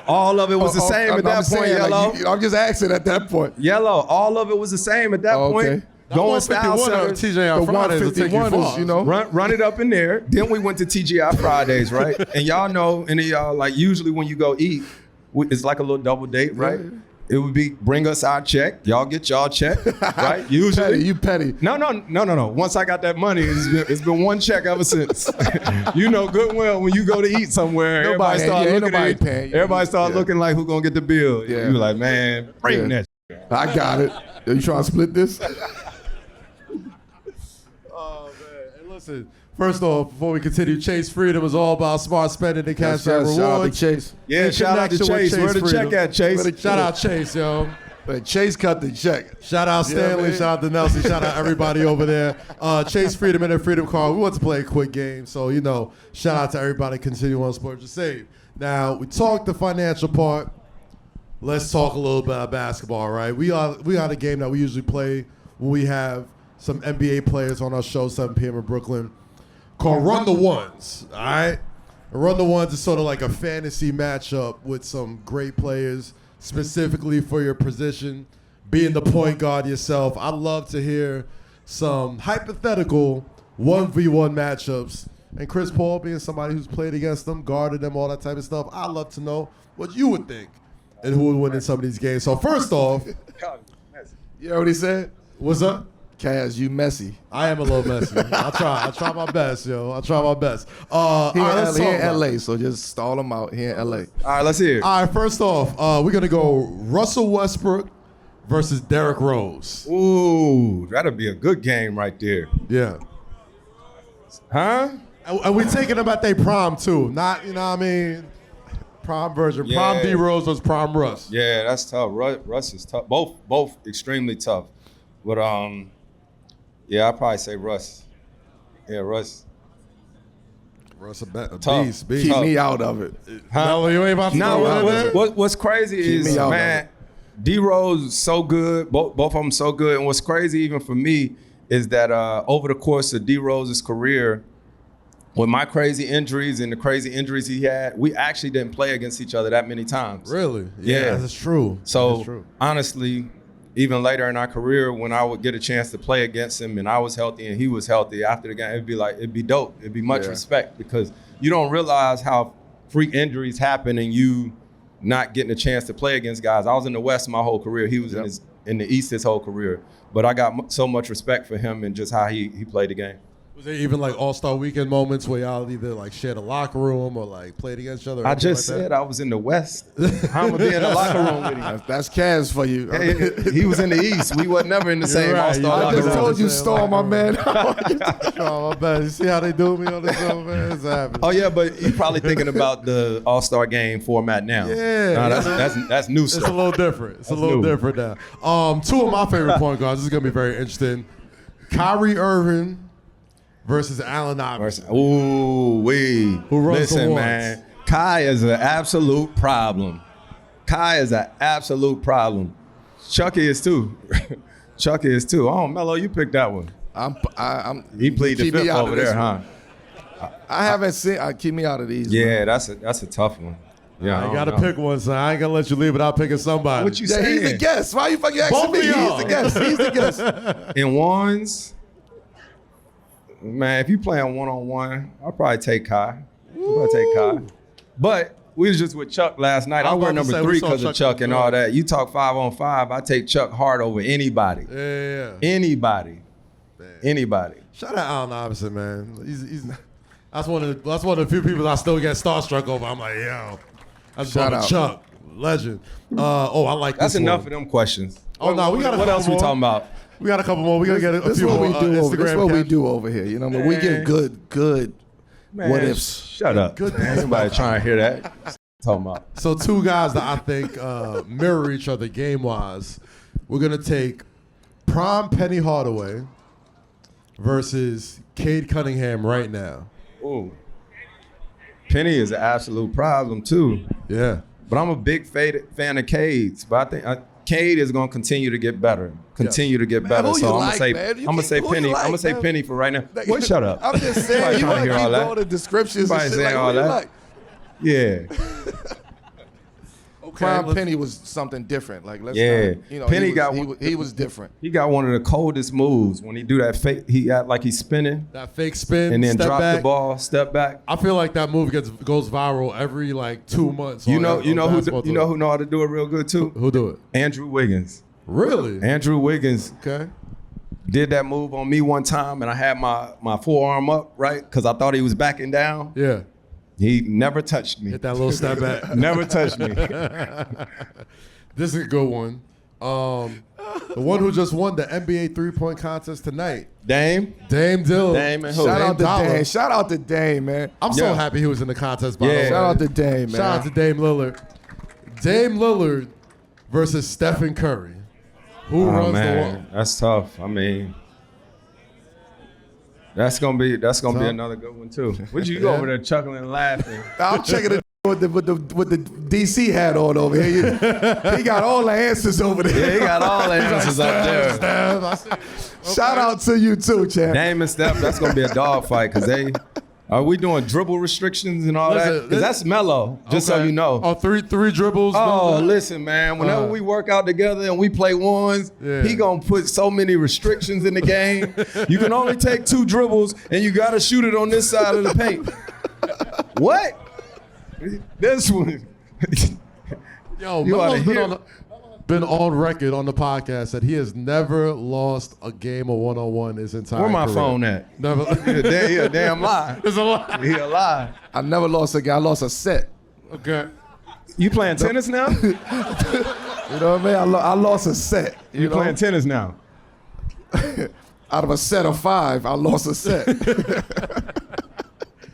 S3: All of it was the same at that point,
S2: saying,
S3: Yellow.
S2: like, I'm just asking at that point.
S3: Yellow, all of it was the same at that point.
S2: Okay.
S3: Going Style
S1: 151 on
S3: Setters.
S1: TJ on
S2: The
S1: Fridays will take you
S2: 151 is,
S1: far.
S2: you know.
S3: Run it up in there. Then we went to TGI Fridays, right? And y'all know, any of y'all, like usually when you go eat, it's like a little double date, right?
S2: Yeah.
S3: It would be bring us our check. Y'all get y'all check, right? Usually.
S2: Petty, you petty.
S3: No. Once I got that money, it's been one check ever since. You know good and well when you go to eat somewhere,
S2: Nobody-
S3: everybody start
S2: yeah, ain't
S3: looking
S2: nobody
S3: at
S2: paying.
S3: everybody start
S2: Yeah.
S3: looking like who gonna get the bill.
S2: Yeah.
S3: You like, man, bring
S2: Yeah.
S3: that.
S2: I got it. Are you trying to split this?
S1: Oh, man. And listen, first off, before we continue, Chase Freedom is all about smart spending and cash out
S2: Shout out to
S1: rewards.
S2: Chase.
S3: Yeah,
S1: In
S3: shout out to
S1: connection with
S3: Chase. Where the
S1: Freedom.
S3: check at, Chase?
S1: Shout out Chase, yo.
S2: But Chase cut the check.
S1: Shout out Stanley,
S2: man.
S1: shout out to Nelson, shout out everybody over there. Chase Freedom and the Freedom Card. We want to play a quick game, so shout out to everybody. Continue on Splurge or Save. Now we talked the financial part. Let's talk a little bit about basketball, right? We got a game that we usually play when we have some NBA players on our show, 7 p.m. in Brooklyn, called Run the Ones. All right, and Run the Ones is sort of like a fantasy matchup with some great players, specifically for your position, being the point guard yourself. I'd love to hear some hypothetical 1v1 matchups. And Chris Paul, being somebody who's played against them, guarded them, all that type of stuff, I'd love to know what you would think and who would win in some of these games. So first off,
S2: You heard what he said?
S1: what's up?
S2: Kaz, you messy.
S1: I am a little messy. I try my best, yo. I try my best.
S2: He
S1: All right, let's
S2: in
S1: talk about it.
S2: LA, so just stall him out here in LA.
S3: All right, let's hear it.
S1: All right, first off, we're going to go Russell Westbrook versus Derrick Rose.
S3: Ooh, that'll be a good game right there.
S1: Yeah.
S3: Huh?
S1: And we taking them at their prime, too. Not, you know what I mean, prime version. Prime
S3: Yeah.
S1: D Rose was prime Russ.
S3: Yeah, that's tough. Russ is tough. Both extremely tough. But yeah, I'd probably say Russ. Yeah, Russ.
S1: Russ a
S3: Tough.
S1: beast.
S2: Keep
S3: Tough.
S2: me out of it.
S1: No, you ain't about to
S3: No,
S1: throw it in there?
S3: what's crazy
S2: Keep
S3: is,
S2: me out of
S3: man, D Rose is so good. Both of them so good. And what's crazy even for me is that over the course of D Rose's career, with my crazy injuries and the crazy injuries he had, we actually didn't play against each other that many times.
S1: Really?
S3: Yeah.
S1: That's true.
S3: So
S1: That's true.
S3: honestly, even later in our career, when I would get a chance to play against him and I was healthy and he was healthy, after the game, it'd be dope. It'd be much
S2: Yeah.
S3: respect because you don't realize how freak injuries happen and you not getting a chance to play against guys. I was in the West my whole career. He was in the East his whole career. But I got so much respect for him and just how he played the game.
S1: Was there even like All-Star Weekend moments where y'all either like shared a locker room or like played against each other?
S3: I just said I was in the West. How am I be in the locker room with him?
S2: That's Kaz for you.
S3: He was in the East. We was never in the same All-Star
S2: I
S3: locker
S2: just
S3: room.
S2: told you, stole my man.
S1: Oh, my bad. You see how they do me on this show, man? It's happening.
S3: Oh yeah, but you're probably thinking about the All-Star game format now.
S1: Yeah.
S3: No, that's new stuff.
S1: It's a little different. It's a little different now. Two of my favorite point guards. This is gonna be very interesting. Kyrie Irving versus Allen Iverson.
S3: Ooh, wee.
S1: Who runs the
S3: Listen,
S1: ones?
S3: man. Kai is an absolute problem. Kai is an absolute problem. Chucky is too. Chucky is too. Oh, Melo, you picked that one. He played the
S2: keep me
S3: fifth
S2: out of
S3: over
S2: this
S3: there,
S2: one.
S3: huh?
S2: I haven't seen. Keep me out of these.
S3: Yeah, that's a tough one. Yeah,
S1: I
S3: I
S1: gotta
S3: don't know.
S1: pick one, son. I ain't gonna let you leave without picking somebody.
S3: What you
S2: Yeah,
S3: saying?
S2: he's the guest. Why you fucking asking
S1: Both
S2: me?
S1: of
S2: He's
S1: y'all.
S2: the guest. He's the guest.
S3: In ones, man, if you playing one-on-one, I'll probably take Kai. But we was just with Chuck last night. I
S1: was
S3: wear
S1: about to
S3: number
S1: say, we
S3: 3
S1: saw
S3: because of
S1: Chuck
S3: Chuck and all that. You talk 5-on-5, I take Chuck hard over anybody.
S1: Yeah.
S3: Anybody. Anybody.
S1: Shout out Allen Iverson, man. He's that's one of the few people I still get starstruck over. I'm like, yo, that's
S2: Shout
S1: brother
S2: out.
S1: Chuck, legend. I like
S3: That's
S1: this
S3: enough
S1: one.
S3: of them questions.
S1: Oh, no, we got a
S3: What
S1: couple
S3: else we
S1: more.
S3: talking about?
S1: We got a couple more. We gotta get a
S2: This is
S1: few
S2: what
S1: more
S2: we do over.
S1: Instagram
S2: This is what we
S1: captions.
S2: do over here. You know, we get good.
S3: Man,
S2: What ifs?
S3: Shut up.
S1: Good.
S3: Ain't nobody trying to hear that. Talking about.
S1: So two guys that I think mirror each other game-wise. We're gonna take prime Penny Hardaway versus Cade Cunningham right now.
S3: Ooh. Penny is an absolute problem too.
S1: Yeah.
S3: But I'm a big fan of Cade's. But I think Cade is going to continue to get better. Continue to get better.
S2: who
S3: So
S2: you
S3: I'm
S2: like,
S3: going
S2: man?
S3: to
S2: You
S3: say, I'm going to
S2: keep-
S3: say
S2: who you
S3: Penny.
S2: like,
S3: I'm going to say
S2: man?
S3: Penny for right now. Boy, shut up.
S2: I'm just saying,
S3: Nobody
S2: you
S3: trying
S2: want
S3: to
S2: to
S3: hear all
S2: keep
S3: that.
S2: all the descriptions and
S3: Nobody
S2: shit.
S3: saying
S2: Like,
S3: all
S2: who you
S3: that.
S2: like?
S3: Yeah.
S2: Prime Penny was something different. Like, let's
S3: Yeah.
S2: not, you know,
S3: Penny
S2: he was,
S3: got
S2: he
S3: one-
S2: was, he was different.
S3: He got one of the coldest moves when he do that fake. He act like he's spinning
S1: That fake spin
S3: and then
S1: step
S3: drop
S1: back.
S3: the ball, step back.
S1: I feel like that move goes viral every like 2 months.
S3: You
S1: on
S3: know
S1: basketball
S3: who know how to do it real good too?
S1: who do it?
S3: Andrew Wiggins.
S1: Really?
S3: Andrew Wiggins
S1: Okay.
S3: did that move on me one time, and I had my forearm up, right? Because I thought he was backing down.
S1: Yeah.
S3: He never touched me.
S1: Hit that little step back.
S3: Never touched me.
S1: This is a good one. The one who just won the NBA 3-point contest tonight,
S3: Dame.
S1: Dame Dillon.
S3: Dame and who?
S2: Shout out to
S1: Dollar.
S2: Dame. Shout out to Dame, man.
S1: I'm so
S3: Yeah.
S1: happy he was in the contest. By the
S3: Yeah.
S1: way.
S2: Shout out to Dame, man.
S1: Shout out to Dame Lillard. Dame Lillard versus Stephen Curry. Who
S3: Oh
S1: runs the
S3: man,
S1: wall?
S3: that's tough. I mean, that's gonna be
S1: Tough.
S3: another good one too. Would you go over there chuckling and laughing?
S2: I'm checking it with the DC hat on over here. He got all the answers over there.
S3: Yeah, he got all the answers up there.
S2: Shout out to you too, champ.
S3: Dame and Steph, that's gonna be a dog fight because they. Are we doing dribble restrictions and all
S1: Listen,
S3: that? Because that's Melo, just so
S1: Okay.
S3: you know.
S1: Oh, three dribbles.
S3: Oh,
S1: no?
S3: listen, man. Whenever we work out together and we play ones,
S1: Yeah.
S3: he gonna put so many restrictions in the game. You can only take 2 dribbles and you gotta shoot it on this side of the paint. What? This one.
S1: Yo,
S3: You
S1: Melo's
S3: oughta
S1: been on record on the podcast that he has never lost a game of one-on-one his entire
S3: Where my
S1: career.
S3: phone at?
S1: Never.
S3: He a damn lie.
S1: It's a lie.
S3: He a lie.
S2: I never lost a game. I lost a set.
S1: Okay.
S3: You playing tennis now?
S2: You know what I mean? I lost a set.
S3: You
S2: know?
S3: playing tennis now?
S2: Out of a set of 5, I lost a set.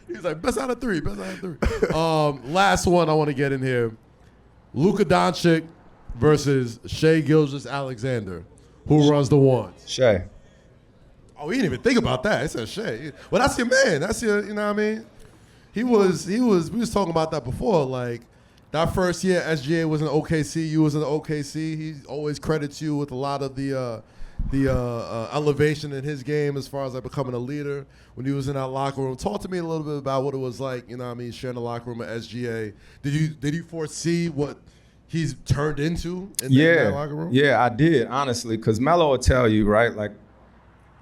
S1: He's like, best out of 3, best out of 3. Last one I want to get in here. Luka Doncic versus Shai Gilgeous-Alexander. Who runs the ones?
S3: Shay.
S1: Oh, he didn't even think about that. It said Shai. Well, that's your man. That's your, you know what I mean? We was talking about that before. Like, that first year SGA was in OKC, you was in OKC. He always credits you with a lot of the elevation in his game as far as like becoming a leader when he was in that locker room. Talk to me a little bit about what it was like, you know what I mean, sharing the locker room with SGA. Did you foresee what he's turned into in that locker room?
S3: Yeah, I did, honestly, because Melo will tell you, right, like,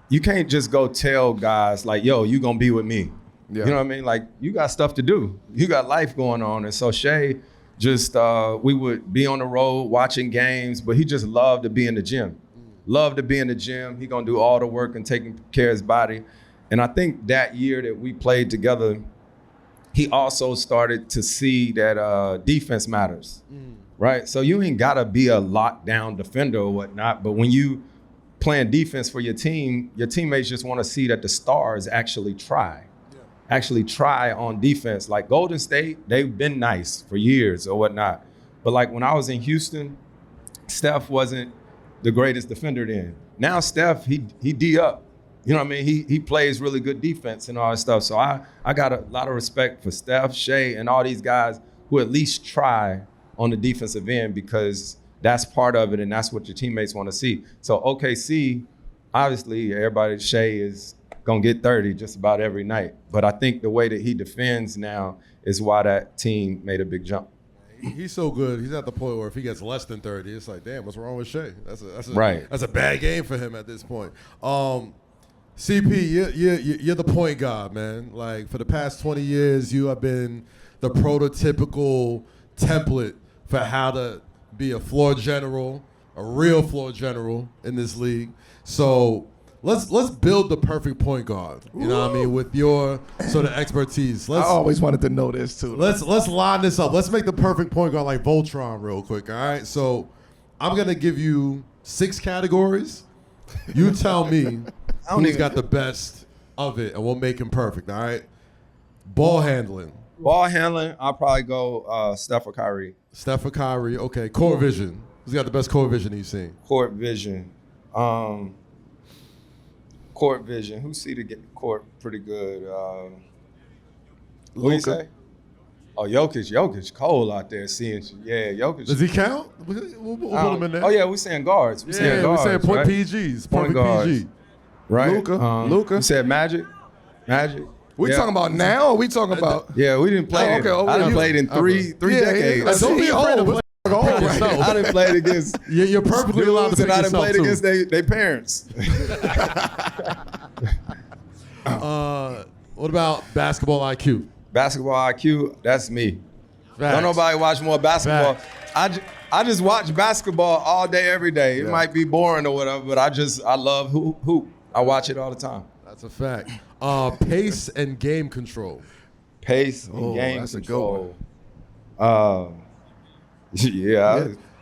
S3: you can't just go tell guys, like, yo, you going to be with me.
S2: Yeah.
S3: You know what I mean? Like, you got stuff to do. You got life going on. And so Shai Just we would be on the road watching games, but he just loved to be in the gym. Loved to be in the gym. He gonna do all the work and taking care of his body. And I think that year that we played together, he also started to see that defense matters, right? So you ain't gotta be a lockdown defender or whatnot, but when you playing defense for your team, your teammates just wanna see that the stars actually try. Actually try on defense. Like Golden State, they've been nice for years or whatnot. But like when I was in Houston, Steph wasn't the greatest defender then. Now Steph, he D up. You know what I mean? He plays really good defense and all that stuff. So I got a lot of respect for Steph, Shea, and all these guys who at least try on the defensive end because that's part of it and that's what your teammates want to see. So OKC, obviously everybody, Shea is gonna get 30 just about every night. But I think the way that he defends now is why that team made a big jump.
S1: He's so good. He's at the point where if he gets less than 30, it's like, damn, what's wrong with Shea?
S3: Right.
S1: That's a bad game for him at this point. CP, you're the point guard, man. Like for the past 20 years, you have been the prototypical template for how to be a floor general, a real floor general in this league. So let's build the perfect point guard. You know what I mean? With your sort of expertise.
S2: I always wanted to know this too.
S1: Let's line this up. Let's make the perfect point guard like Voltron real quick, all right? So I'm going to give you 6 categories. You tell me who's got the best of it, and we'll make him perfect, all right? Ball handling.
S3: Ball handling, I'll probably go Steph or Kyrie.
S1: Steph or Kyrie, okay. Court vision. Who's got the best court vision you've seen?
S3: Court vision. Court vision. Who see the court pretty good? What do you say? Oh, Jokic cold out there seeing you. Yeah, Jokic.
S1: Does he count? We'll put him in there.
S3: Oh, yeah, we're saying guards. We're saying
S1: point
S3: right?
S1: PGs.
S3: Point guards.
S1: PG.
S3: Right?
S2: Luka.
S3: You said Magic?
S2: We talking about now or we talking about?
S3: Yeah, we didn't play.
S2: Okay,
S3: I done played in three decades.
S1: Don't be afraid to play.
S3: I done played against.
S1: You're perfectly allowed to pick
S3: and I done
S1: yourself
S3: played
S1: too.
S3: against their parents.
S1: What about basketball IQ?
S3: Basketball IQ, that's me.
S1: Facts.
S3: Don't nobody watch more basketball. I just watch basketball all day, every day. It might be boring or whatever, but I love hoop. I watch it all the time.
S1: That's a fact. Pace and game control.
S3: Pace and game
S2: that's
S3: control. I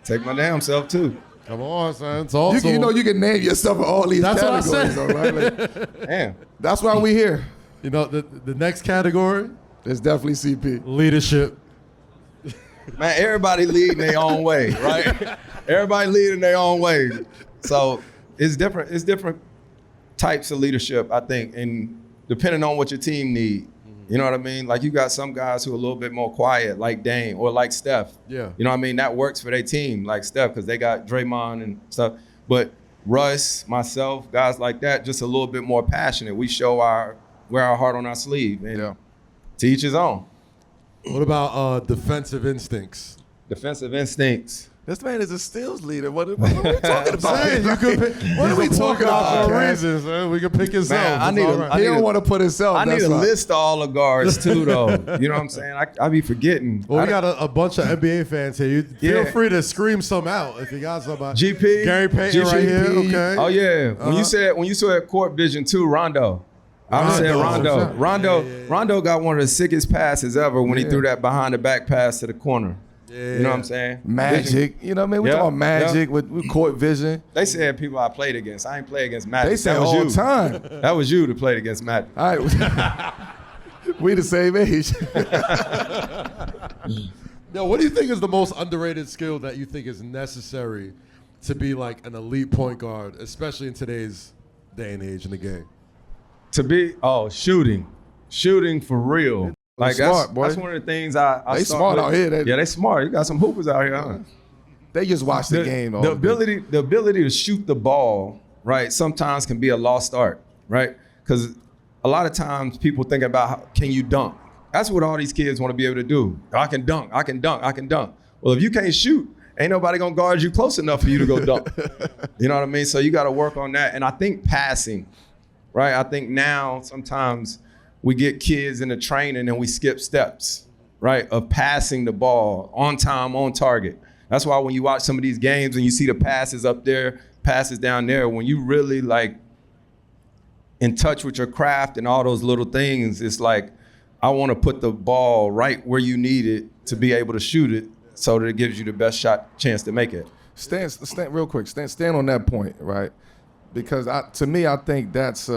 S3: take my damn self too.
S1: Come on, son. It's also,
S2: You know you can name yourself in all these categories,
S1: what I said.
S2: though, right? Like,
S3: Damn.
S2: that's why we here.
S1: You know, the next category,
S2: It's definitely CP.
S1: leadership.
S3: Man, everybody leading their own way, right? Everybody leading their own way. So it's different. It's different types of leadership, I think, and depending on what your team need. You know what I mean? Like you got some guys who are a little bit more quiet, like Dame or like Steph.
S1: Yeah.
S3: You know what I mean? That works for their team, like Steph, because they got Draymond and stuff. But Russ, myself, guys like that, just a little bit more passionate. We show wear our heart on our sleeve, and to each his own.
S1: What about defensive instincts?
S3: Defensive instincts.
S2: This man is a steals leader. What are we talking about?
S1: What are we talking about for a reason, son? We can pick himself.
S3: Man,
S2: He don't want to put himself.
S3: I need
S2: that's
S3: a
S2: why.
S3: list of all the guards too, though. You know what I'm saying? I be forgetting.
S1: Well, we got a bunch of NBA fans here. Feel
S3: Yeah.
S1: free to scream some out if you got somebody.
S3: GP,
S1: Gary Payton right here. Okay.
S3: Oh yeah. When you said court vision too, Rondo. I would say
S1: Rondo.
S3: Rondo. Rondo got one of the sickest passes ever when he threw that behind the back pass to the corner.
S1: Yeah.
S3: You know what I'm saying?
S2: Magic. You know what I mean? We talking Magic with court vision.
S3: They said people I played against. I ain't played against Magic.
S2: They say
S3: that was
S2: all
S3: you.
S2: the time.
S3: That was you that played against Magic.
S2: All right. We the same age.
S1: Yo, what do you think is the most underrated skill that you think is necessary to be like an elite point guard, especially in today's day and age in the game?
S3: To be shooting for real. Like
S2: smart, boy.
S3: that's one of the things I
S2: They
S3: start
S2: smart
S3: with.
S2: out here.
S3: Yeah, they smart. You got some hoopers out here. Huh?
S2: They just watch the game.
S3: The ability to shoot the ball, right, sometimes can be a lost art, right? Because a lot of times people think about can you dunk? That's what all these kids want to be able to do. I can dunk. Well, if you can't shoot, ain't nobody gonna guard you close enough for you to go dunk. You know what I mean? So you got to work on that. And I think passing, right? I think now sometimes we get kids in the training and we skip steps. right, of passing the ball on time, on target. That's why when you watch some of these games and you see the passes up there, passes down there, when you really like in touch with your craft and all those little things, it's like, I want to put the ball right where you need it to be able to shoot it so that it gives you the best chance to make it.
S2: Stand real quick. Stand on that point, right? Because to me, I think that's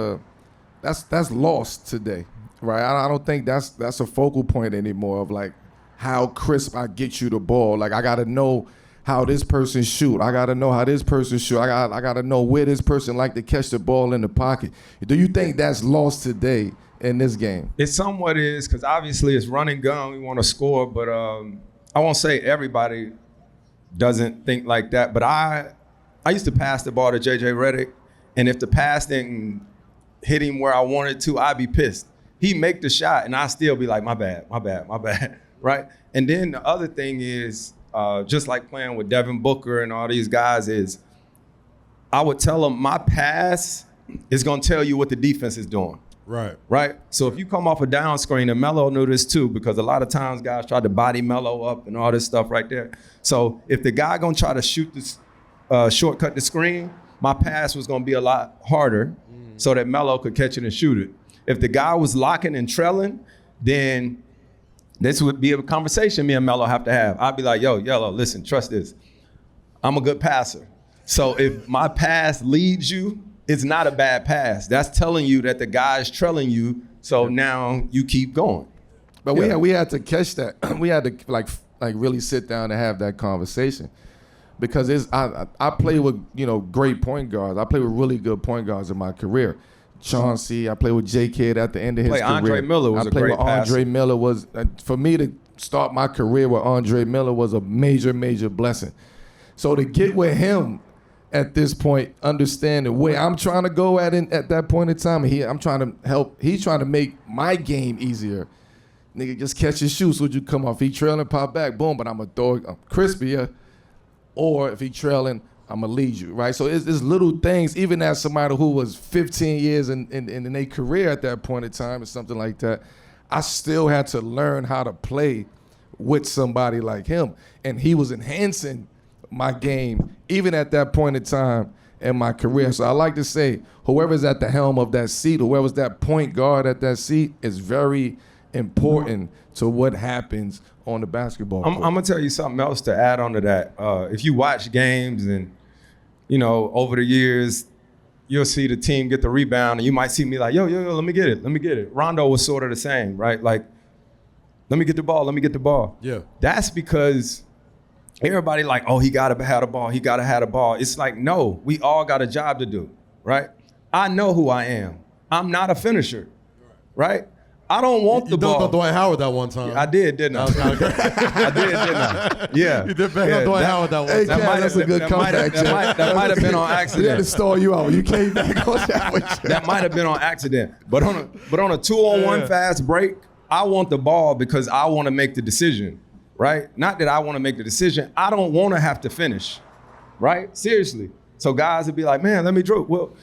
S2: lost today, right? I don't think that's a focal point anymore of like how crisp I get you the ball. Like I gotta know how this person shoot. I gotta know how this person shoot. I gotta know where this person like to catch the ball in the pocket. Do you think that's lost today in this game?
S3: It somewhat is, because obviously it's run and gun. We want to score, but I won't say everybody doesn't think like that. But I used to pass the ball to JJ Redick, and if the pass didn't hit him where I wanted to, I'd be pissed. He'd make the shot, and I'd still be like, my bad, right? And then the other thing is, just like playing with Devin Booker and all these guys, is I would tell them my pass is going to tell you what the defense is doing. Right. So if you come off a down screen, and Melo knew this too, because a lot of times guys try to body Melo up and all this stuff right there. So if the guy gonna try to shoot this, shortcut the screen, my pass was gonna be a lot harder so that Melo could catch it and shoot it. If the guy was locking and trailing, then this would be a conversation me and Melo have to have. I'd be like, yo, Yellow, listen, trust this. I'm a good passer. So if my pass leads you, it's not a bad pass. That's telling you that the guy's trailing you, so now you keep going.
S2: But we had to catch that. We had to like really sit down and have that conversation, because I play with great point guards. I play with really good point guards in my career. Chauncey, I played with J Kidd at the end of his career.
S3: Andre Miller was a great passer.
S2: Andre Miller was, for me to start my career with Andre Miller was a major blessing. So to get with him at this point, understanding where I'm trying to go at that point in time, I'm trying to help. He's trying to make my game easier. Nigga, just catch his shoes so you come off. He trailing, pop back, boom. But I'm gonna throw it crispier, or if he trailing, I'm gonna lead you, right? So it's little things. Even as somebody who was 15 years in their career at that point in time, or something like that, I still had to learn how to play with somebody like him, and he was enhancing my game, even at that point in time in my career. So I like to say, whoever's at the helm of that seat, whoever's that point guard at that seat, is very important to what happens on the basketball court.
S3: I'm gonna tell you something else to add on to that. If you watch games and, over the years, you'll see the team get the rebound, and you might see me like, yo, let me get it. Rondo was sort of the same, right? Like, let me get the ball.
S1: Yeah.
S3: That's because everybody like, oh, he gotta have the ball. It's like, no, we all got a job to do, right? I know who I am. I'm not a finisher, right? I don't want the ball.
S1: You dunked on Dwight Howard that one time.
S3: Yeah, I did, didn't I? I did, didn't I? Yeah.
S1: You did bang on Dwight Howard that one time.
S2: That's a good comeback.
S3: That might have been on accident.
S2: We had to stall you out. You came back on that.
S3: That might have been on accident. But on a 2-on-1 fast break, I want the ball because I want to make the decision, right? Not that I want to make the decision. I don't want to have to finish, right? Seriously. So guys would be like, man, let me dribble. Well,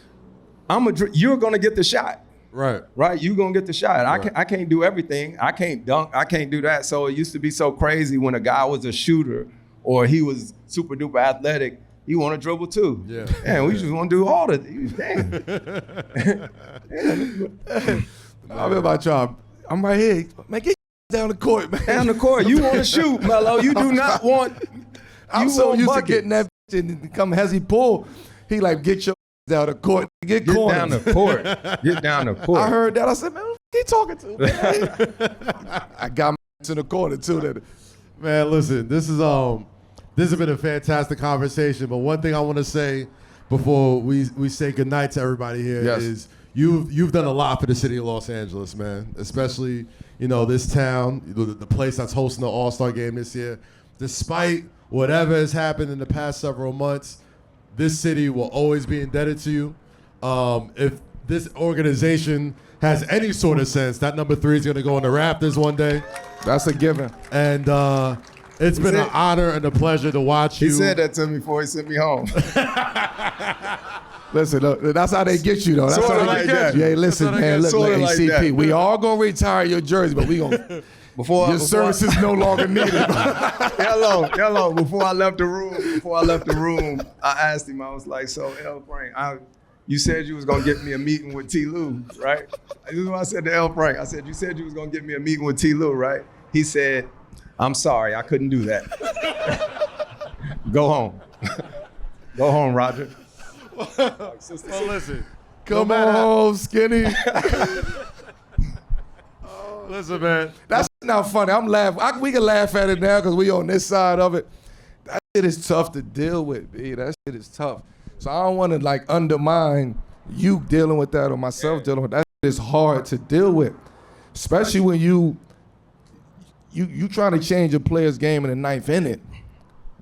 S3: you're going to get the shot.
S1: Right.
S3: You're going to get the shot.
S1: Right.
S3: I can't do everything. I can't dunk. I can't do that. So it used to be so crazy when a guy was a shooter or he was super duper athletic. He want to dribble too.
S1: Yeah.
S3: Man, we just want to do all the things.
S2: I mean, about y'all. I'm right here. Man, get down the court, man.
S3: Down the court. You want to shoot, Melo. You do not want.
S2: I'm so used to getting that and come as he pull. He like, get your down the court. Get
S3: down the court. Get down the court.
S2: I heard that. I said, man, who he talking to? Man? I got my in the corner too. That.
S1: Man, listen, this has been a fantastic conversation. But one thing I want to say before we say goodnight to everybody here is you've done a lot for the city of Los Angeles, man. Especially, this town, the place that's hosting the All-Star game this year. Despite whatever has happened in the past several months, this city will always be indebted to you. If this organization has any sort of sense, that number 3 is going to go in the rafters one day.
S2: That's a given.
S1: And it's been an honor and a pleasure to watch you.
S3: He said that to me before he sent me home.
S2: Listen, look, that's how they get you, though. That's
S3: Sorta
S2: how
S3: like
S2: they get
S3: that.
S2: you. Hey, listen, man, look,
S3: Sorta
S2: hey,
S3: like
S2: CP,
S3: that.
S2: we all gonna retire your jersey, but we gonna
S3: Before
S2: Your service is no longer needed.
S3: hello. Before I left the room, I asked him. I was like, "So, L. Frank, you said you was gonna get me a meeting with T. Lou, right?" This is what I said to L. Frank. I said, "You said you was gonna get me a meeting with T. Lou, right?" He said, "I'm sorry, I couldn't do that. Go home. Go home, Roger."
S1: Well, listen.
S2: Come on home, skinny.
S1: Listen, man.
S2: That's not funny. I'm laughing. We can laugh at it now because we on this side of it. That shit is tough to deal with, B. That shit is tough. So I don't want to like undermine you dealing with that or myself dealing with that. That shit is hard to deal with, especially when you trying to change a player's game in the ninth inning.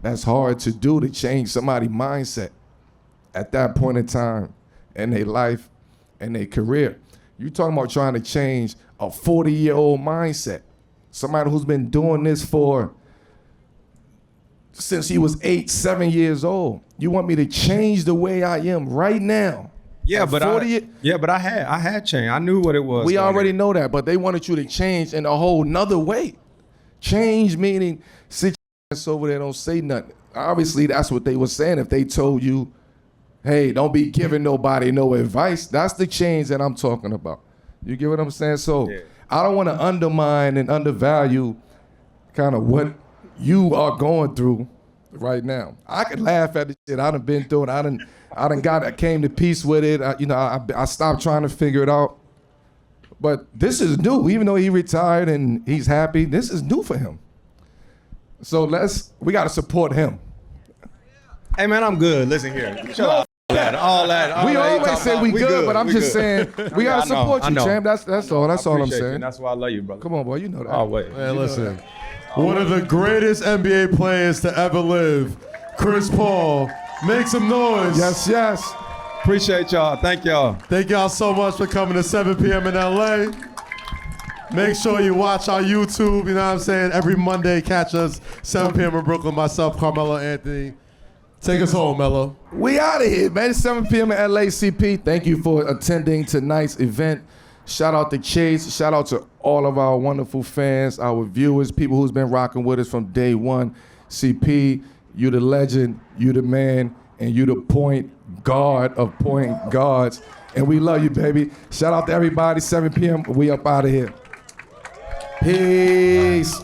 S2: That's hard to do, to change somebody's mindset at that point in time in their life and their career. You talking about trying to change a 40-year-old mindset. Somebody who's been doing this since he was 8, 7 years old. You want me to change the way I am right now?
S3: Yeah, but I had changed. I knew what it was.
S2: We already know that, but they wanted you to change in a whole nother way. Change meaning sit your ass over there, don't say nothing. Obviously, that's what they were saying. If they told you, hey, don't be giving nobody no advice, that's the change that I'm talking about. You get what I'm saying? So I don't want to undermine and undervalue kind of what you are going through right now. I could laugh at the shit I done been through it. I came to peace with it. I stopped trying to figure it out. But this is new. Even though he retired and he's happy, this is new for him. So we got to support him.
S3: Hey, man, I'm good. Listen here. Chill out. All that.
S2: We always say we good, but I'm just saying we got to support you, champ. That's all. That's all I'm saying.
S3: You. That's why I love you, brother.
S2: Come on, boy. You know that.
S3: Oh, wait.
S1: Man, listen. One of the greatest NBA players to ever live, Chris Paul. Make some noise.
S2: Yes, yes.
S3: Appreciate y'all. Thank y'all.
S1: Thank y'all so much for coming to 7 p.m. in LA. Make sure you watch our YouTube, you know what I'm saying? Every Monday, catch us, 7 p.m. in Brooklyn. Myself, Carmelo, Anthony. Take us home, Melo.
S2: We out of here, man. It's 7 p.m. at LA CP. Thank you for attending tonight's event. Shout out to Chase. Shout out to all of our wonderful fans, our viewers, people who's been rocking with us from day one. CP, you the legend, you the man, and you the point guard of point guards. And we love you, baby. Shout out to everybody. 7 p.m. We up out of here. Peace.